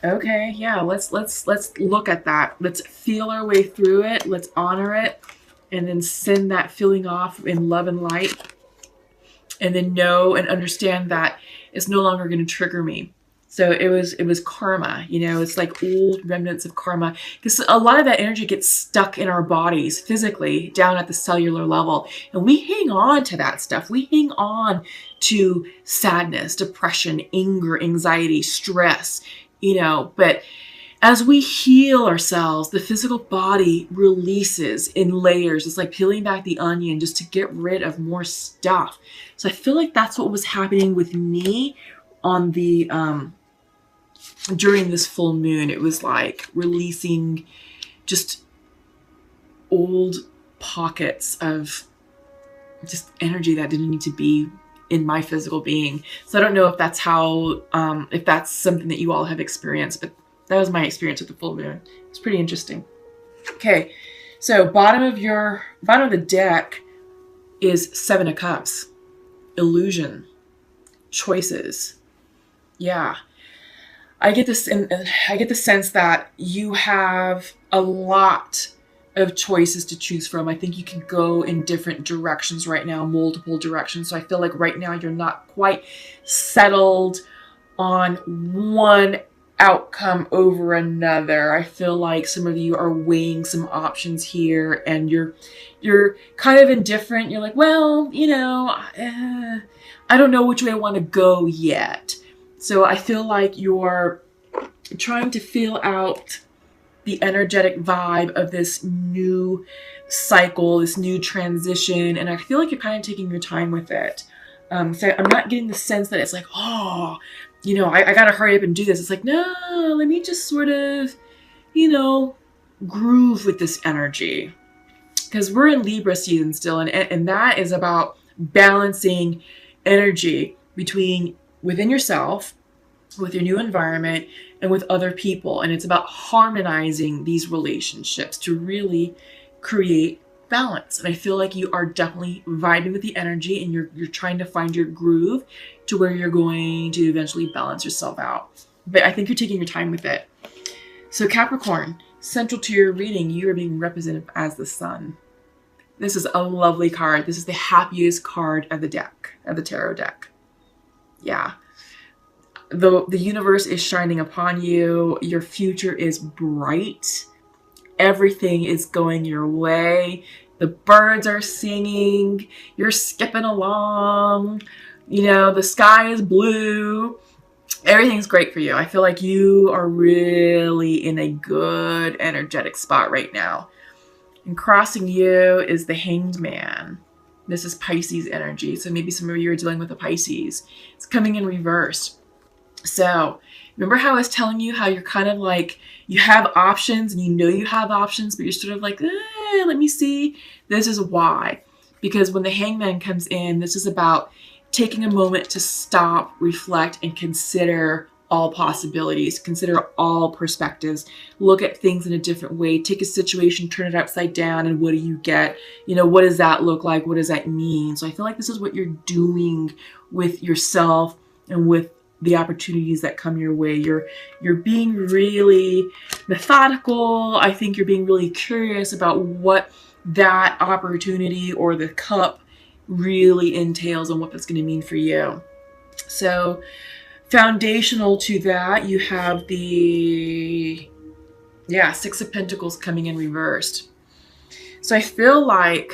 Okay, yeah, let's look at that. Let's feel our way through it. Let's honor it and then send that feeling off in love and light, and then know and understand that it's no longer going to trigger me. So it was karma, it's like old remnants of karma, because a lot of that energy gets stuck in our bodies physically down at the cellular level, and we hang on to that stuff. We hang on to sadness, depression, anger, anxiety, stress, but as we heal ourselves, the physical body releases in layers. It's like peeling back the onion just to get rid of more stuff. So I feel like that's what was happening with me on the during this full moon. It was like releasing just old pockets of just energy that didn't need to be in my physical being. So I don't know if that's how, if that's something that you all have experienced, but that was my experience with the full moon. It's pretty interesting. Okay, so bottom of the deck is Seven of Cups, illusion, choices. Yeah, I get this, and I get the sense that you have a lot of choices to choose from. I think you can go in different directions right now, multiple directions. So I feel like right now you're not quite settled on one outcome over another. I feel like some of you are weighing some options here, and you're kind of indifferent. You're like, well, I don't know which way I want to go yet. So I feel like you're trying to feel out the energetic vibe of this new cycle, this new transition, and I feel like you're kind of taking your time with it. So I'm not getting the sense that it's like, oh, I gotta hurry up and do this. It's like, no, let me just sort of, groove with this energy. Because we're in Libra season still, and that is about balancing energy within yourself, with your new environment, and with other people. And it's about harmonizing these relationships to really create balance. And I feel like you are definitely vibing with the energy, and you're trying to find your groove to where you're going to eventually balance yourself out. But I think you're taking your time with it. So Capricorn, central to your reading, you are being represented as the sun. This is a lovely card. This is the happiest card of the deck, of the tarot deck. Yeah. The universe is shining upon you. Your future is bright. Everything is going your way. The birds are singing. You're skipping along. The sky is blue. Everything's great for you. I feel like you are really in a good energetic spot right now. And crossing you is the Hanged Man. This is Pisces energy. So maybe some of you are dealing with a Pisces. It's coming in reverse. So remember how I was telling you how you're kind of like, you have options and you have options, but you're sort of like, let me see. This is why. Because when the Hangman comes in, this is about taking a moment to stop, reflect, and consider all possibilities, consider all perspectives, look at things in a different way, take a situation, turn it upside down, and what do you get? What does that look like? What does that mean? So I feel like this is what you're doing with yourself and with the opportunities that come your way. You're being really methodical. I think you're being really curious about what that opportunity or the cup really entails and what that's going to mean for you. So foundational to that, you have the Six of Pentacles coming in reversed. So I feel like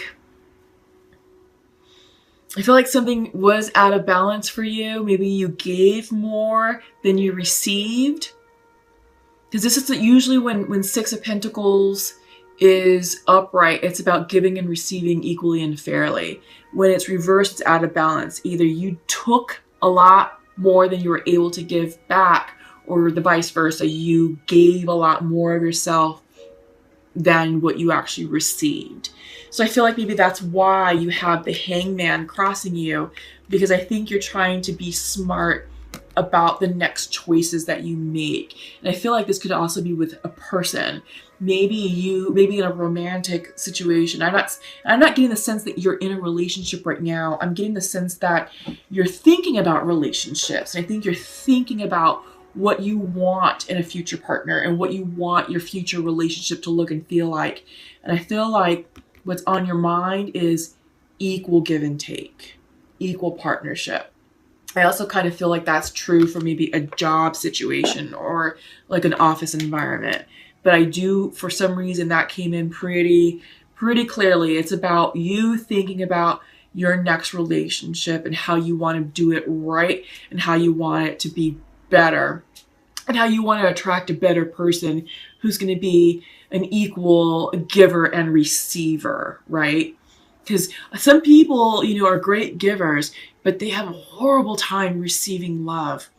something was out of balance for you. Maybe you gave more than you received. Because this is usually when Six of Pentacles is upright, it's about giving and receiving equally and fairly. When it's reversed, it's out of balance. Either you took a lot more than you were able to give back, or the vice versa. You gave a lot more of yourself than what you actually received. So I feel like maybe that's why you have the Hangman crossing you, because I think you're trying to be smart about the next choices that you make. And I feel like this could also be with a person. Maybe in a romantic situation. I'm not getting the sense that you're in a relationship right now. I'm getting the sense that you're thinking about relationships. I think you're thinking about what you want in a future partner and what you want your future relationship to look and feel like. And I feel like what's on your mind is equal give and take, equal partnership. I also kind of feel like that's true for maybe a job situation or like an office environment. But I do, for some reason, that came in pretty clearly. It's about you thinking about your next relationship and how you want to do it right and how you want it to be better and how you want to attract a better person who's going to be an equal giver and receiver, right? Because some people, are great givers, but they have a horrible time receiving love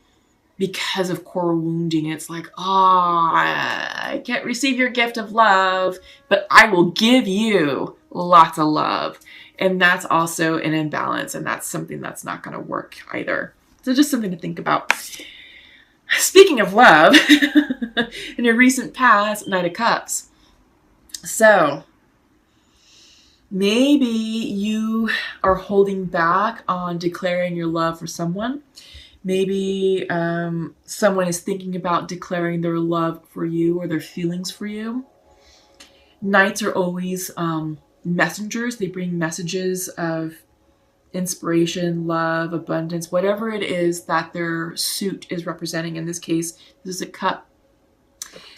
because of core wounding. It's like, I can't receive your gift of love, but I will give you lots of love. And that's also an imbalance, and that's something that's not going to work either. So just something to think about. Speaking of love, in a recent past, Knight of Cups. So maybe you are holding back on declaring your love for someone. Maybe someone is thinking about declaring their love for you or their feelings for you. Knights are always messengers. They bring messages of inspiration, love, abundance, whatever it is that their suit is representing. In this case, this is a cup.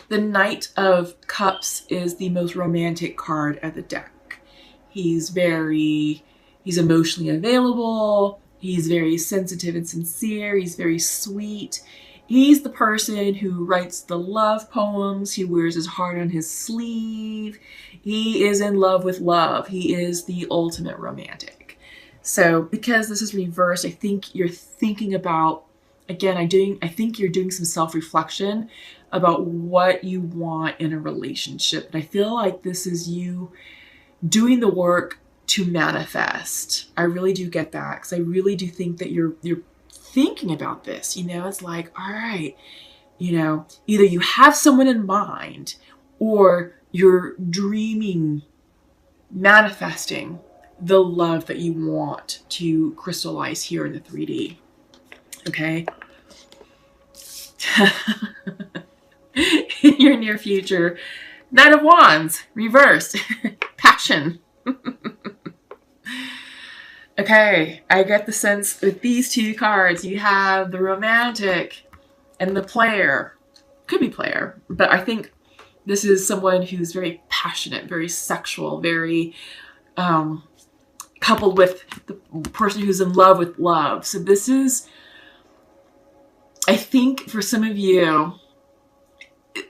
The Knight of Cups is the most romantic card at the deck. He's emotionally available. He's very sensitive and sincere. He's very sweet. He's the person who writes the love poems. He wears his heart on his sleeve. He is in love with love. He is the ultimate romantic. So because this is reversed, I think you're thinking about, again, I think you're doing some self-reflection about what you want in a relationship. And I feel like this is you doing the work to manifest. I really do get that, because I really do think that you're thinking about this. It's like, all right, either you have someone in mind or you're dreaming, manifesting the love that you want to crystallize here in the 3D. Okay? In your near future, Knight of Wands, reversed, passion. Okay, I get the sense with these two cards, you have the romantic and the player. Could be player, but I think this is someone who's very passionate, very sexual, very coupled with the person who's in love with love. So this is, I think for some of you,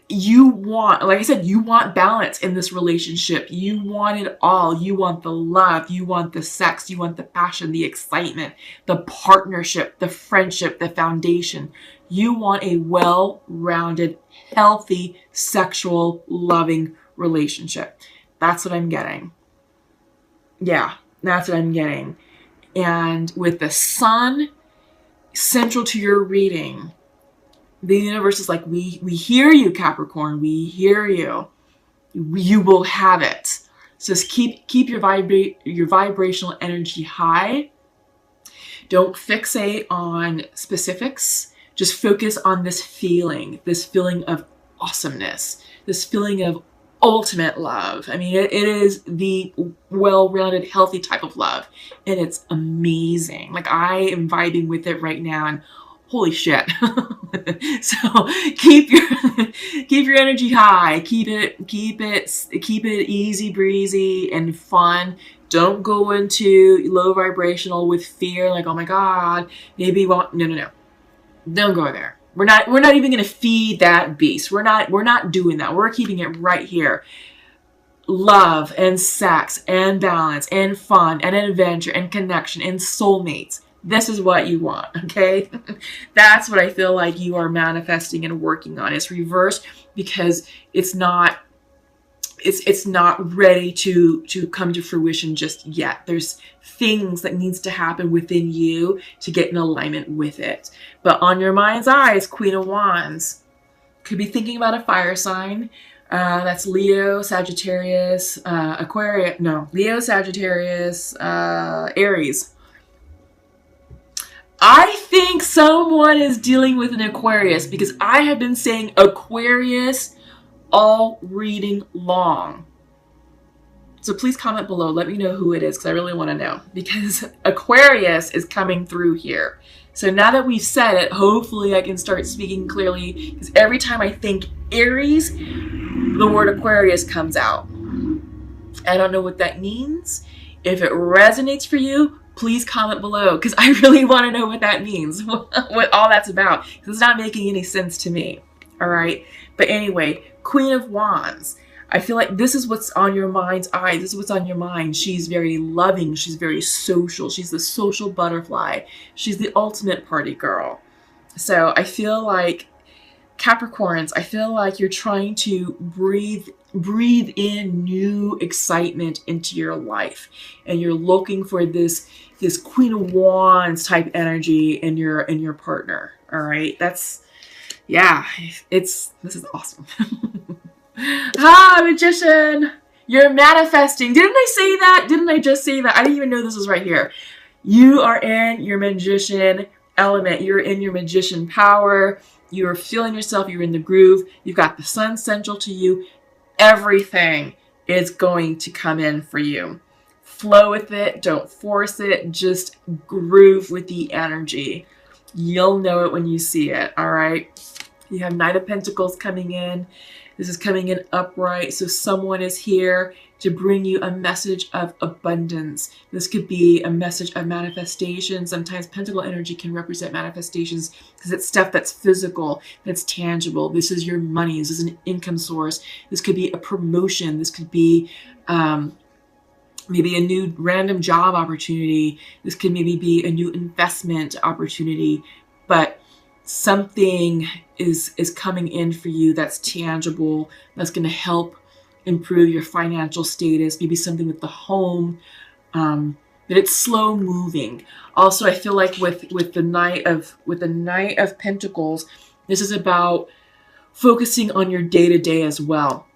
you want, like I said, you want balance in this relationship. You want it all. You want the love. You want the sex. You want the passion, the excitement, the partnership, the friendship, the foundation. You want a well-rounded, healthy, sexual, loving relationship. That's what I'm getting. Yeah, that's what I'm getting. And with the sun central to your reading, the universe is like, we hear you, Capricorn. We hear you. You will have it. So just keep your vibrational energy high. Don't fixate on specifics. Just focus on this feeling of awesomeness, this feeling of ultimate love. I mean, it is the well-rounded, healthy type of love, and it's amazing. Like, I am vibing with it right now, and holy shit. So keep your energy high. Keep it easy breezy and fun. Don't go into low vibrational with fear, like, oh my God, maybe won't. No. Don't go there. We're not even going to feed that beast. We're not doing that. We're keeping it right here. Love and sex and balance and fun and adventure and connection and soulmates. This is what you want, okay? That's what I feel like you are manifesting and working on. It's reversed because it's not ready to come to fruition just yet. There's things that needs to happen within you to get in alignment with it. But on your mind's eye is Queen of Wands. Could be thinking about a fire sign. That's Leo, Sagittarius, Leo, Sagittarius, Aries. I think someone is dealing with an Aquarius because I have been saying Aquarius all reading long. So please comment below. Let me know who it is because I really want to know. Because Aquarius is coming through here. So now that we've said it, hopefully I can start speaking clearly. Because every time I think Aries, the word Aquarius comes out. I don't know what that means. If it resonates for you, please comment below. Because I really want to know what that means. What all that's about. Because it's not making any sense to me. All right. But anyway, Queen of Wands. I feel like this is what's on your mind's eye. This is what's on your mind. She's very loving. She's very social. She's the social butterfly. She's the ultimate party girl. So I feel like Capricorns, I feel like you're trying to breathe in new excitement into your life. And you're looking for this Queen of Wands type energy in your partner. All right. This is awesome. Magician, you're manifesting. Didn't I say that? Didn't I just say that? I didn't even know this was right here. You are in your magician element. You're in your magician power. You're feeling yourself. You're in the groove. You've got the sun central to you. Everything is going to come in for you. Flow with it. Don't force it. Just groove with the energy. You'll know it when you see it. All right. You have Knight of Pentacles coming in. This is coming in upright. So someone is here to bring you a message of abundance. This could be a message of manifestation. Sometimes pentacle energy can represent manifestations because it's stuff that's physical, that's tangible. This is your money. This is an income source. This could be a promotion. This could be maybe a new random job opportunity. This could maybe be a new investment opportunity. But something is coming in for you that's tangible, that's going to help improve your financial status, maybe something with the home, but it's slow moving. Also, I feel like with the Knight of Pentacles, this is about focusing on your day-to-day as well.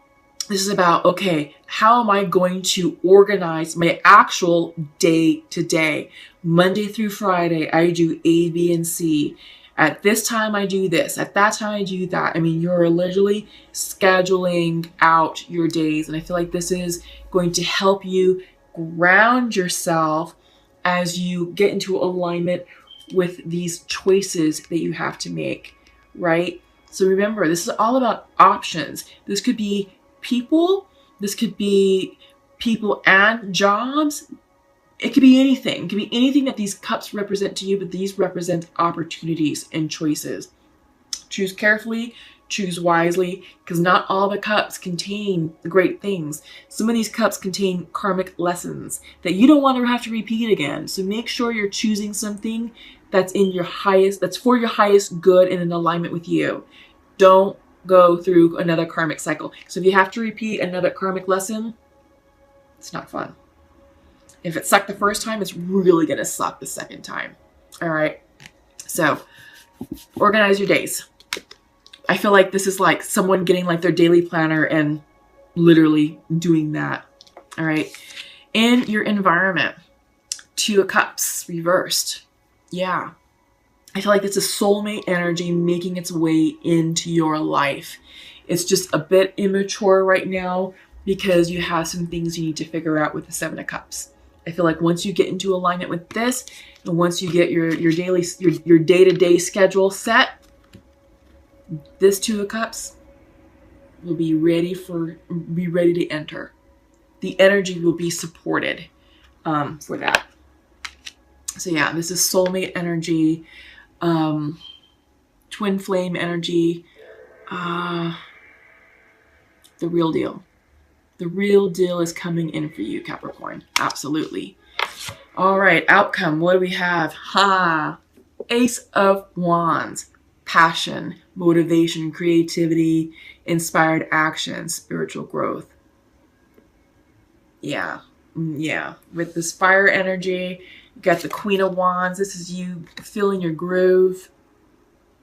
This is about, okay, how am I going to organize my actual day-to-day? Monday through Friday, I do A, B, and C. At this time, I do this. At that time, I do that. I mean, you're literally scheduling out your days. And I feel like this is going to help you ground yourself as you get into alignment with these choices that you have to make, right? So remember, this is all about options. This could be people. This could be people and jobs. It could be anything. It could be anything that these cups represent to you, but these represent opportunities and choices. Choose carefully, choose wisely, because not all the cups contain great things. Some of these cups contain karmic lessons that you don't want to have to repeat again. So make sure you're choosing something that's for your highest good and in alignment with you. Don't go through another karmic cycle. So if you have to repeat another karmic lesson, it's not fun. If it sucked the first time, it's really going to suck the second time. All right. So organize your days. I feel like this is like someone getting like their daily planner and literally doing that. All right. In your environment, Two of Cups reversed. Yeah. I feel like it's a soulmate energy making its way into your life. It's just a bit immature right now because you have some things you need to figure out with the Seven of Cups. I feel like once you get into alignment with this, and once you get your day-to-day schedule set, this Two of Cups will be ready to enter. The energy will be supported for that. So yeah, this is soulmate energy, twin flame energy, the real deal. The real deal is coming in for you, Capricorn. Absolutely. All right, outcome. What do we have? Ace of Wands. Passion, motivation, creativity, inspired action, spiritual growth. Yeah. With this fire energy, you got the Queen of Wands. This is you feeling your groove.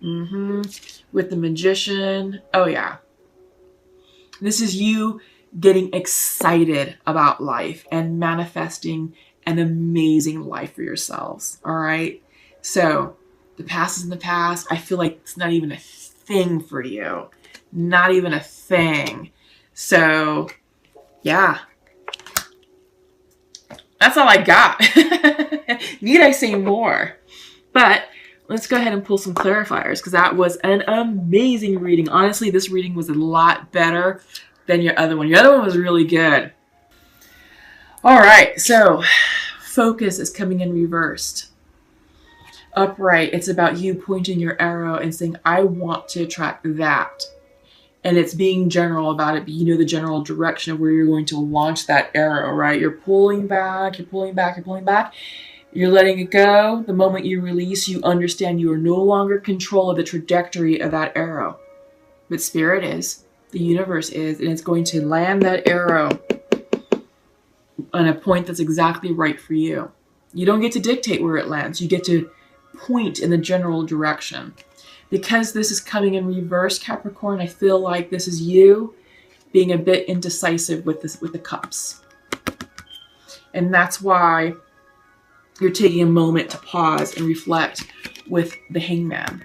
With the Magician. Oh, yeah. This is you getting excited about life and manifesting an amazing life for yourselves. All right. So the past is in the past. I feel like it's not even a thing for you. Not even a thing. So yeah, that's all I got. Need I say more? But let's go ahead and pull some clarifiers, because that was an amazing reading. Honestly, this reading was a lot better than your other one. Your other one was really good. All right, so focus is coming in reversed. Upright, it's about you pointing your arrow and saying, I want to attract that. And it's being general about it, but you know the general direction of where you're going to launch that arrow, right? You're pulling back, you're pulling back, you're pulling back. You're letting it go. The moment you release, you understand you are no longer in control of the trajectory of that arrow. But Spirit is, the universe is, and it's going to land that arrow on a point that's exactly right for you. You don't get to dictate where it lands. You get to point in the general direction. Because this is coming in reverse, Capricorn, I feel like this is you being a bit indecisive with the cups. And that's why you're taking a moment to pause and reflect with the Hangman.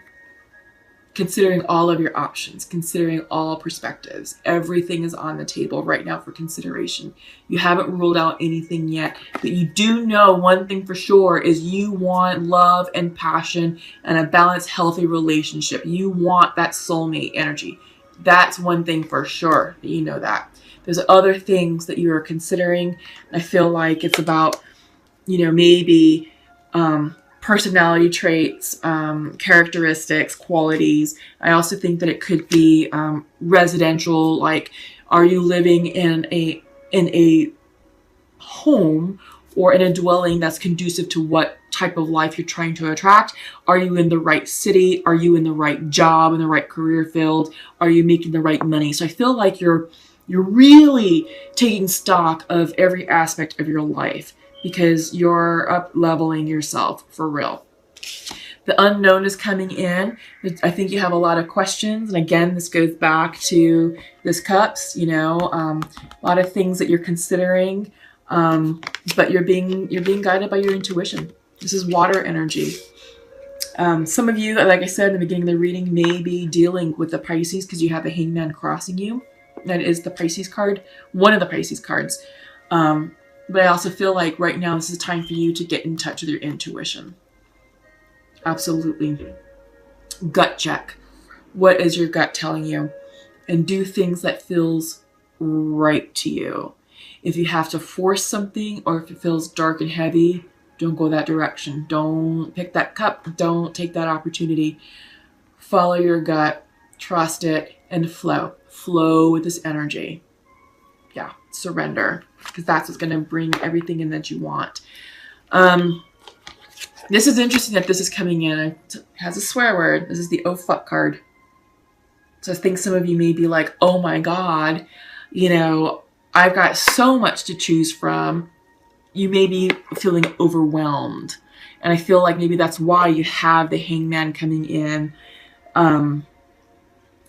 Considering all of your options, considering all perspectives. Everything is on the table right now for consideration. You haven't ruled out anything yet, but you do know one thing for sure is you want love and passion and a balanced, healthy relationship. You want that soulmate energy. That's one thing for sure that you know that. There's other things that you are considering. I feel like it's about, maybe personality traits, characteristics, qualities. I also think that it could be residential. Like, are you living in a home or in a dwelling that's conducive to what type of life you're trying to attract? Are you in the right city? Are you in the right job, in the right career field? Are you making the right money? So I feel like you're really taking stock of every aspect of your life, because you're up leveling yourself for real. The unknown is coming in. I think you have a lot of questions. And again, this goes back to this cups, a lot of things that you're considering. But you're being guided by your intuition. This is water energy. Some of you, like I said in the beginning of the reading, may be dealing with the Pisces because you have the Hangman crossing you. That is the Pisces card, one of the Pisces cards. But I also feel like right now this is a time for you to get in touch with your intuition. Absolutely. Gut check. What is your gut telling you? And do things that feels right to you. If you have to force something, or if it feels dark and heavy, don't go that direction. Don't pick that cup. Don't take that opportunity. Follow your gut, trust it, and flow. Flow with this energy. Yeah, surrender, because that's what's going to bring everything in that you want. This is interesting that this is coming in. It has a swear word. This is the oh fuck card. So I think some of you may be like, oh my God, I've got so much to choose from. You may be feeling overwhelmed. And I feel like maybe that's why you have the Hangman coming in, and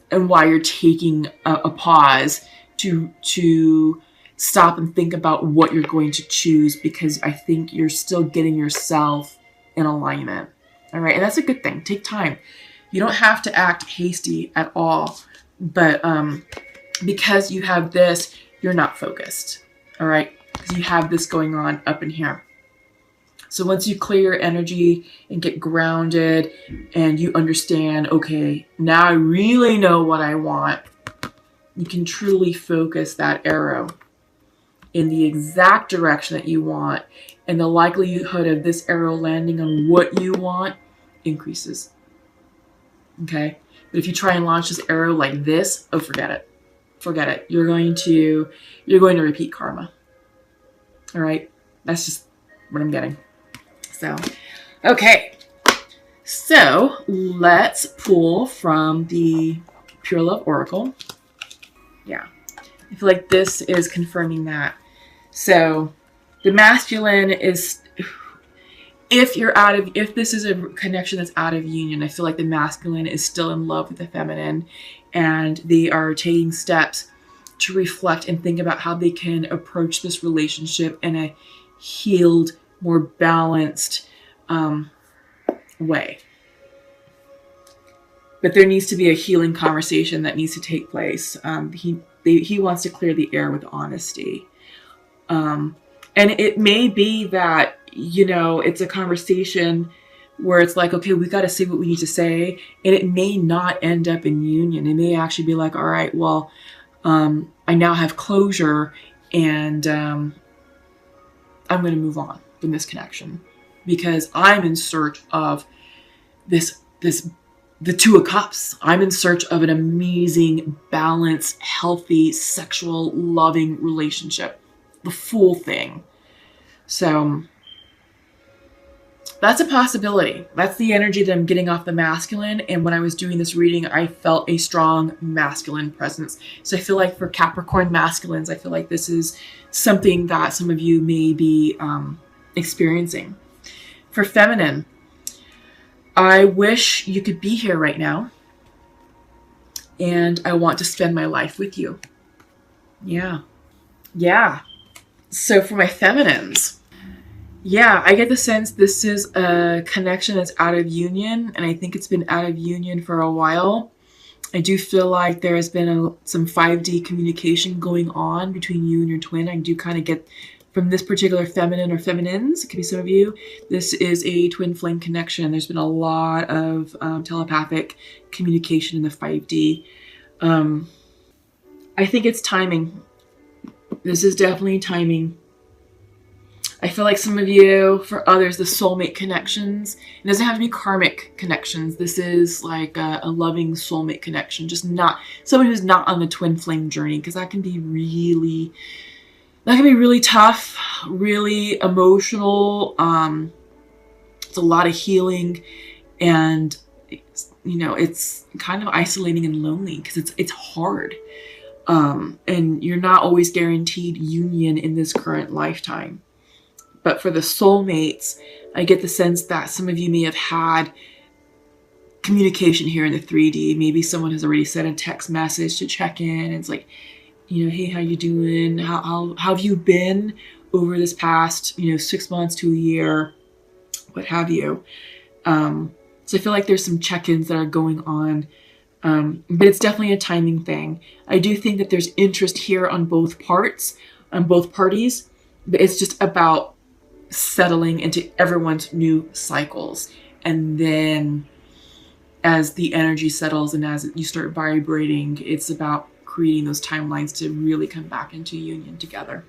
why you're taking a pause to stop and think about what you're going to choose, because I think you're still getting yourself in alignment. All right. And that's a good thing. Take time. You don't have to act hasty at all, but because you have this, you're not focused. All right. Because you have this going on up in here. So once you clear your energy and get grounded and you understand, okay, now I really know what I want, you can truly focus that arrow in the exact direction that you want, and the likelihood of this arrow landing on what you want increases. Okay? But if you try and launch this arrow like this, oh, forget it. Forget it. You're going to repeat karma. All right? That's just what I'm getting. So, okay. So, let's pull from the Pure Love Oracle. Yeah. I feel like this is confirming that. So, the masculine is, if this is a connection that's out of union, I feel like the masculine is still in love with the feminine, and they are taking steps to reflect and think about how they can approach this relationship in a healed, more balanced, way. But there needs to be a healing conversation that needs to take place. He wants to clear the air with honesty. And it may be that, it's a conversation where it's like, okay, we got to say what we need to say. And it may not end up in union. It may actually be like, all right, well, I now have closure, and I'm going to move on from this connection because I'm in search of the Two of Cups. I'm in search of an amazing, balanced, healthy, sexual, loving relationship. The full thing. So that's a possibility. That's the energy that I'm getting off the masculine. And when I was doing this reading, I felt a strong masculine presence. So I feel like for Capricorn masculines, I feel like this is something that some of you may be experiencing. For feminine, I wish you could be here right now. And I want to spend my life with you. Yeah. So for my feminines, I get the sense this is a connection that's out of union. And I think it's been out of union for a while. I do feel like there has been some 5D communication going on between you and your twin. I do kind of get from this particular feminine or feminines, it could be some of you, this is a twin flame connection. There's been a lot of telepathic communication in the 5D. I think it's timing. This is definitely timing. I feel like some of you, for others, the soulmate connections, it doesn't have to be karmic connections. This is like a loving soulmate connection, just not someone who's not on the twin flame journey, because that can be really tough, really emotional. It's a lot of healing, and it's kind of isolating and lonely because it's hard. And you're not always guaranteed union in this current lifetime. But for the soulmates, I get the sense that some of you may have had communication here in the 3D. Maybe someone has already sent a text message to check in. It's like, hey, how you doing? How have you been over this past, 6 months to a year, what have you? So I feel like there's some check-ins that are going on. But it's definitely a timing thing. I do think that there's interest here on both parties, but it's just about settling into everyone's new cycles. And then as the energy settles and as you start vibrating, it's about creating those timelines to really come back into union together.